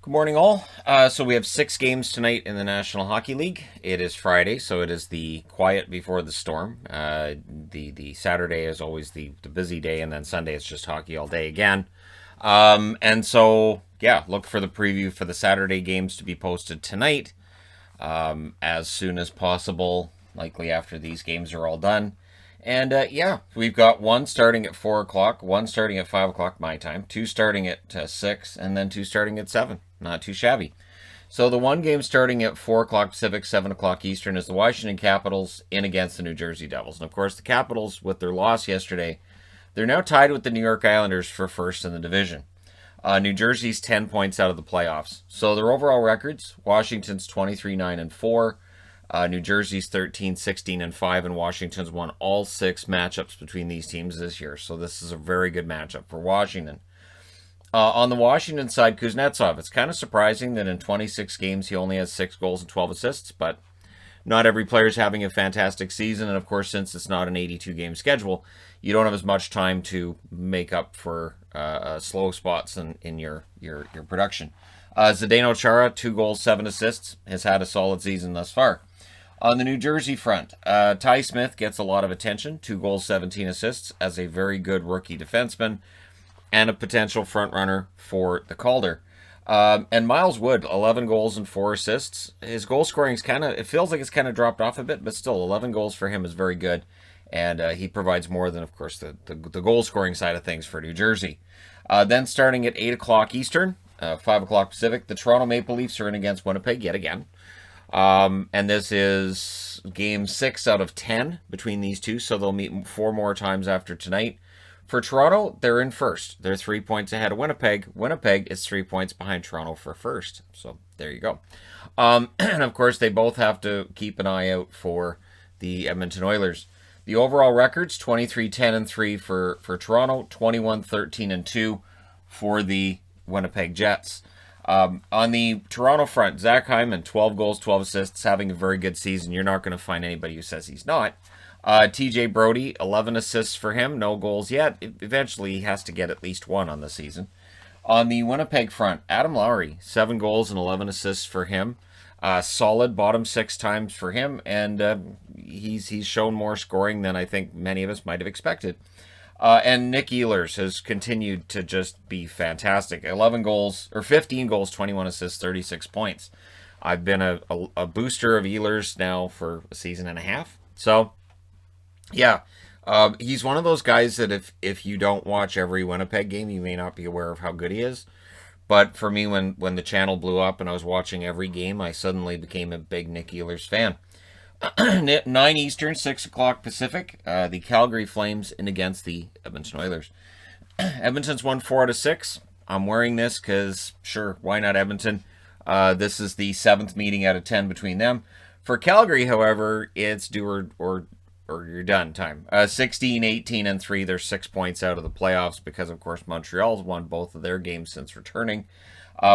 Good morning, all. So we have 6 games tonight in the National Hockey League. It is Friday, so it is the quiet before the storm. The Saturday is always the busy day, and then Sunday it's just hockey all day again. And so, yeah, look for the preview for the Saturday games to be posted tonight as soon as possible, likely after these games are all done. And yeah, we've got one starting at 4 o'clock, one starting at 5 o'clock my time, two starting at 6, and then two starting at 7. Not too shabby. So the one game starting at 4 o'clock Pacific, 7 o'clock Eastern is the Washington Capitals in against the New Jersey Devils. And of course, the Capitals, with their loss yesterday, they're now tied with the New York Islanders for first in the division. New Jersey's 10 points out of the playoffs. So their overall records, Washington's 23-9-4. New Jersey's 13-16-5, and Washington's won all 6 matchups between these teams this year. So this is a very good matchup for Washington. On the Washington side, Kuznetsov. It's kind of surprising that in 26 games he only has 6 goals and 12 assists, but not every player is having a fantastic season. And of course, since it's not an 82-game schedule, you don't have as much time to make up for slow spots in your production. Zdeno Chara, 2 goals, 7 assists, has had a solid season thus far. On the New Jersey front, Ty Smith gets a lot of attention, 2 goals, 17 assists, as a very good rookie defenseman and a potential front runner for the Calder. And Miles Wood, 11 goals and 4 assists. His goal scoring is it feels like it's kind of dropped off a bit, but still, 11 goals for him is very good. And he provides more than, of course, the goal scoring side of things for New Jersey. Then starting at 8 o'clock Eastern, 5 o'clock Pacific, the Toronto Maple Leafs are in against Winnipeg yet again. And this is game 6 out of 10 between these two, so they'll meet 4 more times after tonight. For Toronto, they're in first. They're 3 points ahead of Winnipeg. Winnipeg is 3 points behind Toronto for first. So there you go. And of course, they both have to keep an eye out for the Edmonton Oilers. The overall records, 23-10-3 for Toronto, 21-13-2 for the Winnipeg Jets. On the Toronto front, Zach Hyman, 12 goals, 12 assists, having a very good season. You're not going to find anybody who says he's not. TJ Brody, 11 assists for him, no goals yet. Eventually, he has to get at least 1 on the season. On the Winnipeg front, Adam Lowry, 7 goals and 11 assists for him. Solid bottom 6 times for him, and he's shown more scoring than I think many of us might have expected. And Nick Ehlers has continued to just be fantastic. 15 goals, 21 assists, 36 points. I've been a booster of Ehlers now for a season and a half. So, yeah, he's one of those guys that if you don't watch every Winnipeg game, you may not be aware of how good he is. But for me, when the channel blew up and I was watching every game, I suddenly became a big Nick Ehlers fan. 9 Eastern, 6 o'clock Pacific, the Calgary Flames in against the Edmonton Oilers. Edmonton's won 4 out of 6. I'm wearing this because, sure, why not Edmonton? This is the 7th meeting out of 10 between them. For Calgary, however, it's do or you're done time. 16-18-3, they're 6 points out of the playoffs because, of course, Montreal's won both of their games since returning.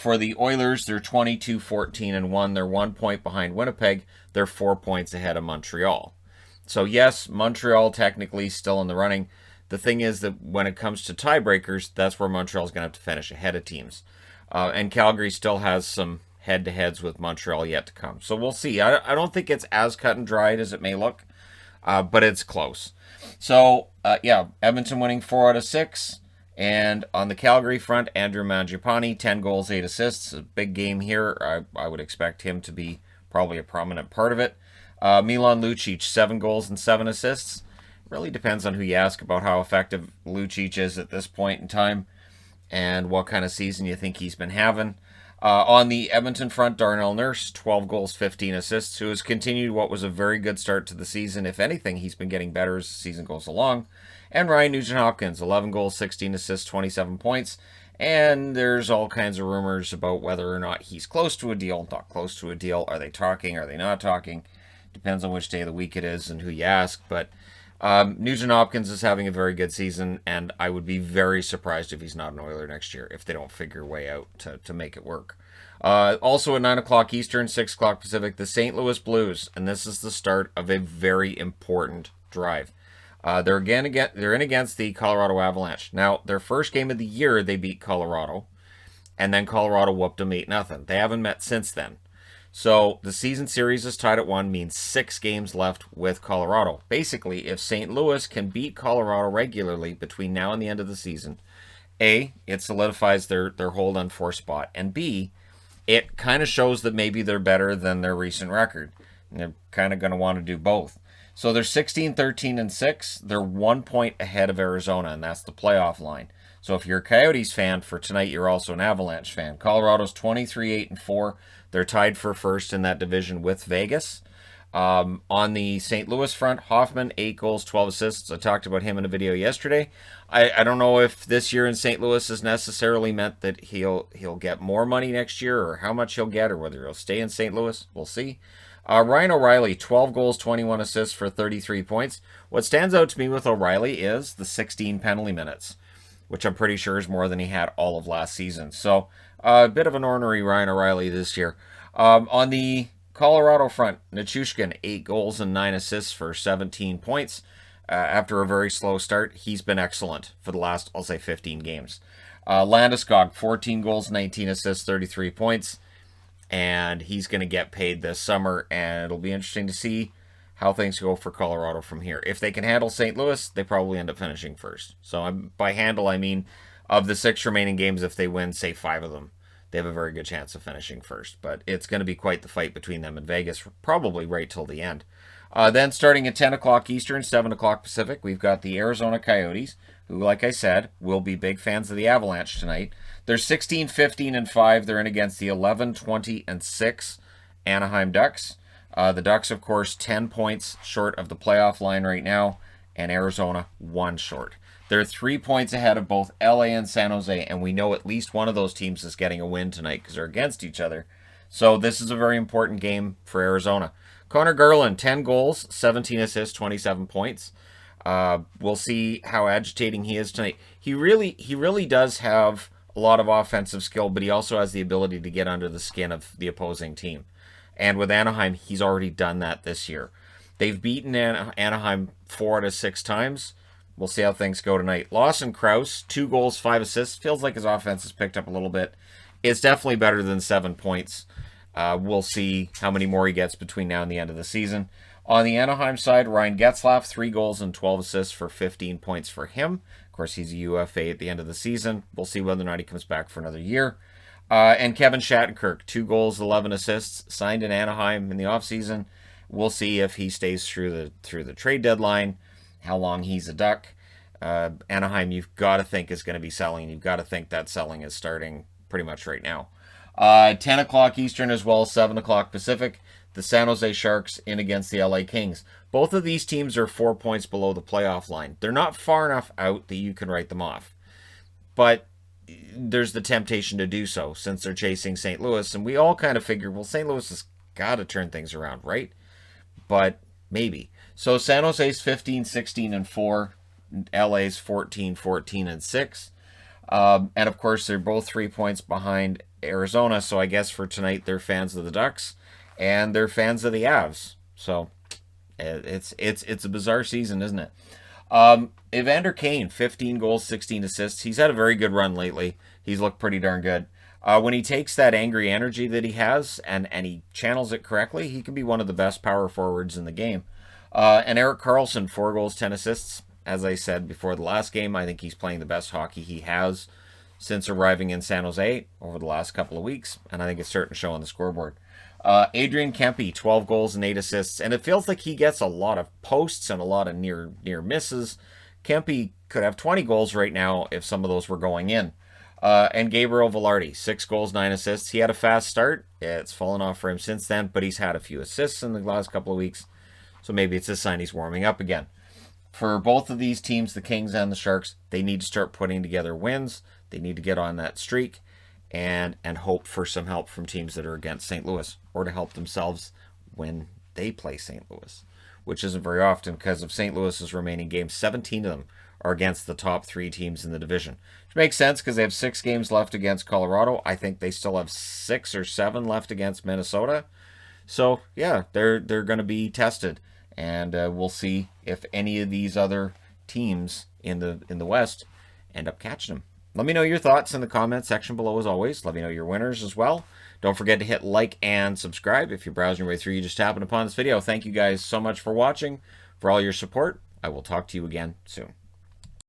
For the Oilers, they're 22-14-1. They're 1 point behind Winnipeg. They're 4 points ahead of Montreal. So yes, Montreal technically still in the running. The thing is that when it comes to tiebreakers, that's where Montreal's going to have to finish ahead of teams. And Calgary still has some head-to-heads with Montreal yet to come. So we'll see. I don't think it's as cut and dried as it may look, but it's close. So, yeah, Edmonton winning 4 out of 6. And on the Calgary front, Andrew Mangiapane, 10 goals, 8 assists. A big game here. I would expect him to be probably a prominent part of it. Milan Lucic, 7 goals and 7 assists. Really depends on who you ask about how effective Lucic is at this point in time and what kind of season you think he's been having. On the Edmonton front, Darnell Nurse, 12 goals, 15 assists, who has continued what was a very good start to the season. If anything, he's been getting better as the season goes along. And Ryan Nugent-Hopkins, 11 goals, 16 assists, 27 points. And there's all kinds of rumors about whether or not he's close to a deal, not close to a deal. Are they talking? Are they not talking? Depends on which day of the week it is and who you ask. But Nugent-Hopkins is having a very good season, and I would be very surprised if he's not an Oiler next year, if they don't figure a way out to make it work. Also at 9 o'clock Eastern, 6 o'clock Pacific, the St. Louis Blues, and this is the start of a very important drive. They're in against the Colorado Avalanche. Now, their first game of the year, they beat Colorado. and then Colorado whooped them 8-0. They haven't met since then. So the season series is tied at 1, means 6 games left with Colorado. Basically, if St. Louis can beat Colorado regularly between now and the end of the season, A, it solidifies their hold on 4th spot, and B, it kind of shows that maybe they're better than their recent record. And they're kind of going to want to do both. So they're 16, 13, and 6. They're 1 point ahead of Arizona, and that's the playoff line. So if you're a Coyotes fan for tonight, you're also an Avalanche fan. Colorado's 23, 8, and 4. They're tied for first in that division with Vegas. On the St. Louis front, Hoffman, 8 goals, 12 assists. I talked about him in a video yesterday. I don't know if this year in St. Louis has necessarily meant that he'll get more money next year, or how much he'll get, or whether he'll stay in St. Louis. We'll see. Ryan O'Reilly, 12 goals, 21 assists for 33 points. What stands out to me with O'Reilly is the 16 penalty minutes, which I'm pretty sure is more than he had all of last season. So a bit of an ornery Ryan O'Reilly this year. On the Colorado front, Nachushkin, 8 goals and 9 assists for 17 points. After a very slow start, he's been excellent for the last, I'll say, 15 games. Landeskog, 14 goals, 19 assists, 33 points. And he's going to get paid this summer, and it'll be interesting to see how things go for Colorado from here. If they can handle St. Louis, they probably end up finishing first. So by handle, I mean of the 6 remaining games, if they win, say, 5 of them, they have a very good chance of finishing first. But it's going to be quite the fight between them and Vegas, probably right till the end. Then starting at 10 o'clock Eastern, 7 o'clock Pacific, we've got the Arizona Coyotes, who, like I said, will be big fans of the Avalanche tonight. They're 16, 15, and 5. They're in against the 11, 20, and 6 Anaheim Ducks. The Ducks, of course, 10 points short of the playoff line right now, and Arizona 1 short. They're 3 points ahead of both LA and San Jose, and we know at least one of those teams is getting a win tonight because they're against each other. So this is a very important game for Arizona. Connor Garland, 10 goals, 17 assists, 27 points. We'll see how agitating he is tonight. He really does have a lot of offensive skill, but he also has the ability to get under the skin of the opposing team. And with Anaheim, he's already done that this year. They've beaten Anaheim 4 out of 6 times. We'll see how things go tonight. Lawson Krauss, 2 goals, 5 assists. Feels like his offense has picked up a little bit. It's definitely better than 7 points. We'll see how many more he gets between now and the end of the season. On the Anaheim side, Ryan Getzlaf, 3 goals and 12 assists for 15 points for him. Of course, he's a UFA at the end of the season. We'll see whether or not he comes back for another year. And Kevin Shattenkirk, 2 goals, 11 assists, signed in Anaheim in the offseason. We'll see if he stays through the trade deadline, how long he's a Duck. Anaheim, you've got to think is going to be selling. You've got to think that selling is starting pretty much right now. 10 o'clock Eastern as well, 7 o'clock Pacific. The San Jose Sharks in against the LA Kings. Both of these teams are 4 points below the playoff line. They're not far enough out that you can write them off. But there's the temptation to do so since they're chasing St. Louis. And we all kind of figured, well, St. Louis has got to turn things around, right? But maybe. So San Jose's 15, 16, and 4. LA's 14, 14, and 6. And of course, they're both 3 points behind Arizona. So I guess for tonight, they're fans of the Ducks. And they're fans of the Avs. So it's a bizarre season, isn't it? Evander Kane, 15 goals, 16 assists. He's had a very good run lately. He's looked pretty darn good. When he takes that angry energy that he has and he channels it correctly, he can be one of the best power forwards in the game. And Erik Karlsson, 4 goals, 10 assists. As I said before the last game, I think he's playing the best hockey he has since arriving in San Jose over the last couple of weeks. And I think it's starting to show on the scoreboard. Adrian Kempe, 12 goals and 8 assists, and it feels like he gets a lot of posts and a lot of near misses. Kempe could have 20 goals right now if some of those were going in. And Gabriel Velarde, 6 goals, 9 assists. He had a fast start. It's fallen off for him since then, but he's had a few assists in the last couple of weeks, so maybe it's a sign he's warming up again. For both of these teams, the Kings and the Sharks, they need to start putting together wins. They need to get on that streak and hope for some help from teams that are against St. Louis, or to help themselves when they play St. Louis, which isn't very often because of St. Louis's remaining games. 17 of them are against the top 3 teams in the division, which makes sense because they have 6 games left against Colorado. I think they still have 6 or 7 left against Minnesota. So yeah, they're going to be tested, and we'll see if any of these other teams in the West end up catching them. Let me know your thoughts in the comment section below as always. Let me know your winners as well. Don't forget to hit like and subscribe. If you're browsing your way through, you just happened upon this video. Thank you guys so much for watching, for all your support. I will talk to you again soon.